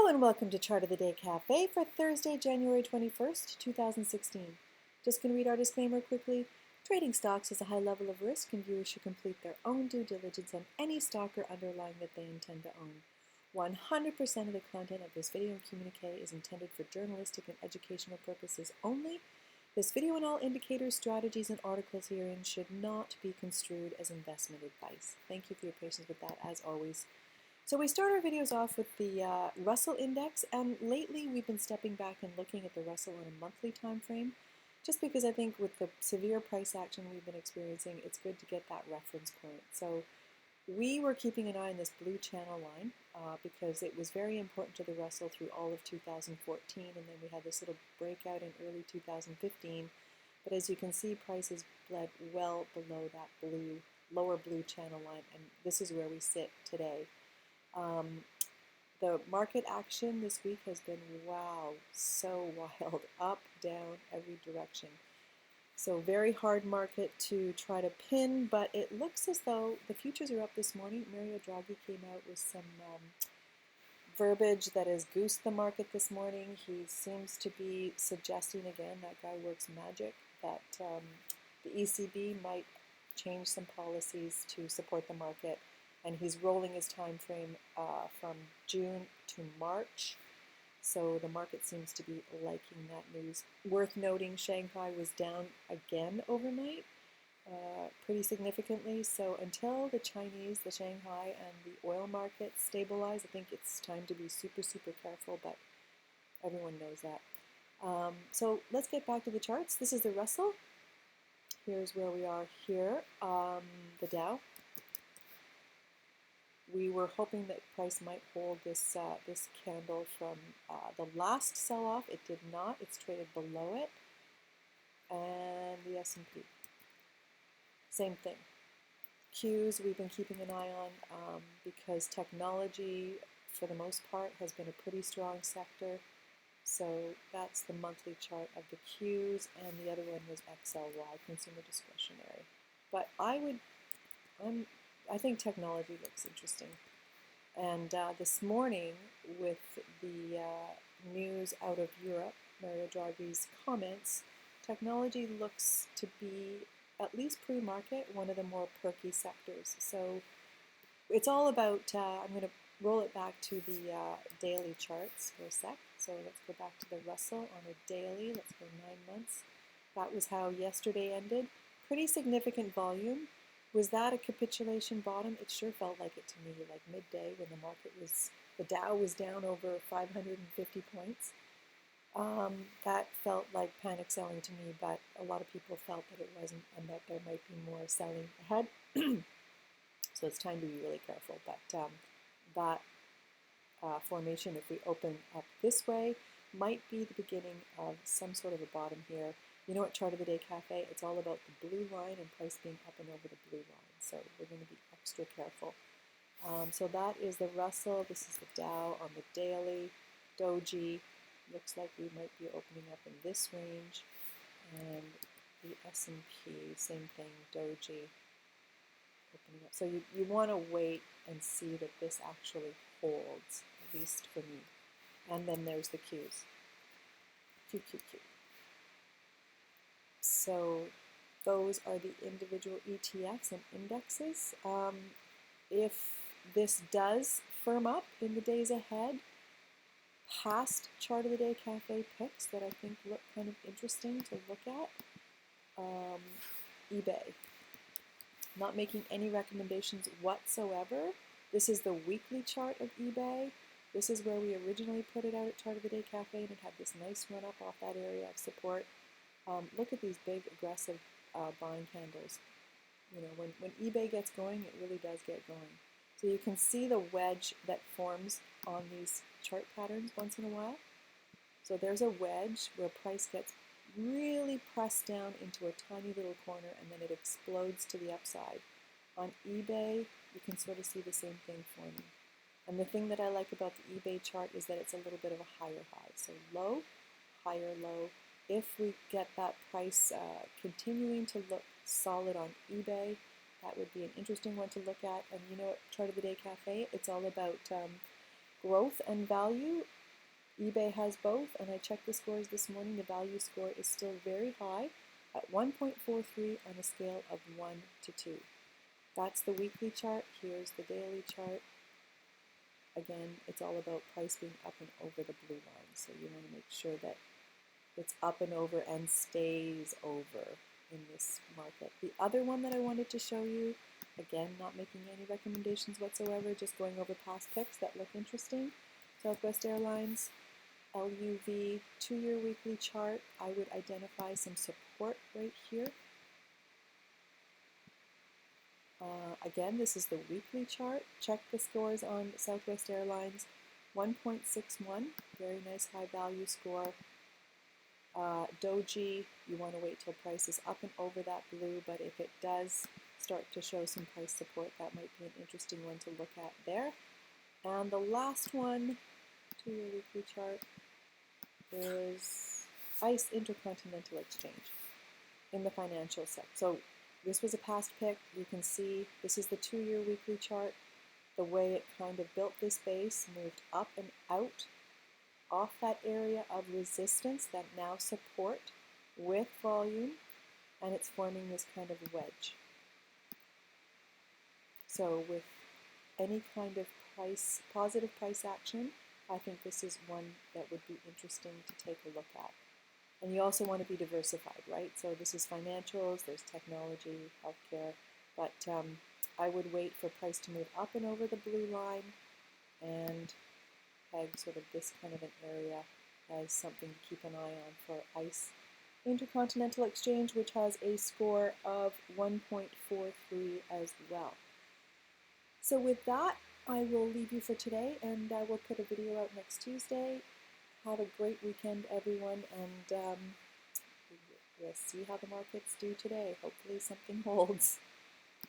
Hello and welcome to Chart of the Day Cafe for Thursday, January 21st, 2016. Just going to read our disclaimer quickly. Trading stocks is a high level of risk and viewers should complete their own due diligence on any stock or underlying that they intend to own. 100% of the content of this video and communique is intended for journalistic and educational purposes only. This video and all indicators, strategies, and articles herein should not be construed as investment advice. Thank you for your patience with that, as always. So we start our videos off with the Russell Index, and lately we've been stepping back and looking at the Russell on a monthly time frame, just because I think with the severe price action we've been experiencing, it's good to get that reference point. So we were keeping an eye on this blue channel line because it was very important to the Russell through all of 2014, and then we had this little breakout in early 2015. But as you can see, prices bled well below that lower blue channel line, and this is where we sit today. The market action this week has been, wow, so wild, up, down, every direction. So very hard market to try to pin, but it looks as though the futures are up this morning. Mario Draghi came out with some verbiage that has goosed the market this morning. He seems to be suggesting again, that guy works magic, that the ECB might change some policies to support the market. And he's rolling his time frame from June to March. So the market seems to be liking that news. Worth noting, Shanghai was down again overnight, pretty significantly. So until the Chinese, the Shanghai, and the oil market stabilize, I think it's time to be super, super careful, but everyone knows that. So let's get back to the charts. This is the Russell. Here's where we are here. The Dow. We were hoping that price might hold this this candle from the last sell-off. It did not. It's traded below it. And the S&P. Same thing. Qs we've been keeping an eye on because technology, for the most part, has been a pretty strong sector. So that's the monthly chart of the Qs, and the other one was XLY, consumer discretionary. But I think technology looks interesting. And this morning, with the news out of Europe, Mario Draghi's comments, technology looks to be, at least pre-market, one of the more perky sectors. So it's all about, I'm going to roll it back to the daily charts for a sec. So let's go back to the Russell on a daily. Let's go 9 months. That was how yesterday ended. Pretty significant volume. Was that a capitulation bottom? It sure felt like it to me, like midday when the market was, the Dow was down over 550 points. That felt like panic selling to me, but a lot of people felt that it wasn't and that there might be more selling ahead. So it's time to be really careful. But that formation, if we open up this way, might be the beginning of some sort of a bottom here. You know what, Chart of the Day Cafe, it's all about the blue line and price being up and over the blue line. So we're going to be extra careful. So that is the Russell. This is the Dow on the daily. Doji looks like we might be opening up in this range. And the S&P, same thing, Doji opening up. So you want to wait and see that this actually holds, at least for me. And then there's the Qs. QQQ. So those are the individual ETFs and indexes. If this does firm up in the days ahead, past Chart of the Day Cafe picks that I think look kind of interesting to look at. eBay. Not making any recommendations whatsoever. This is the weekly chart of eBay. This is where we originally put it out at Chart of the Day Cafe, and it had this nice run up off that area of support. Look at these big, aggressive buying candles. You know, when eBay gets going, it really does get going. So you can see the wedge that forms on these chart patterns once in a while. So there's a wedge where price gets really pressed down into a tiny little corner, and then it explodes to the upside. On eBay, you can sort of see the same thing forming. And the thing that I like about the eBay chart is that it's a little bit of a higher high. So low, higher low. If we get that price continuing to look solid on eBay, that would be an interesting one to look at. And you know what, Chart of the Day Cafe, it's all about growth and value, eBay has both, and I checked the scores this morning. The value score is still very high at 1.43 on a scale of 1 to 2. That's the weekly chart. Here's the daily chart. Again, it's all about price being up and over the blue line, so you want to make sure that it's up and over and stays over in this market. The other one that I wanted to show you, again, not making any recommendations whatsoever, just going over past picks that look interesting. Southwest Airlines, LUV, 2-year weekly chart. I would identify some support right here. Again, this is the weekly chart. Check the scores on Southwest Airlines. 1.61, very nice high value score. Doji, you want to wait till price is up and over that blue, but if it does start to show some price support, that might be an interesting one to look at there. And the last one, 2-year weekly chart, is ICE Intercontinental Exchange in the financial sector. So this was a past pick. You can see this is the 2-year weekly chart. The way it kind of built this base, moved up and out off that area of resistance, that now support with volume, and it's forming this kind of wedge. So with any kind of positive price action, I think this is one that would be interesting to take a look at. And you also want to be diversified, right? So this is financials, there's technology, healthcare, but I would wait for price to move up and over the blue line and peg sort of this kind of an area as something to keep an eye on for ICE Intercontinental Exchange, which has a score of 1.43 as well. So with that, I will leave you for today, and I will put a video out next Tuesday. Have a great weekend, everyone, and we'll see how the markets do today. Hopefully something holds.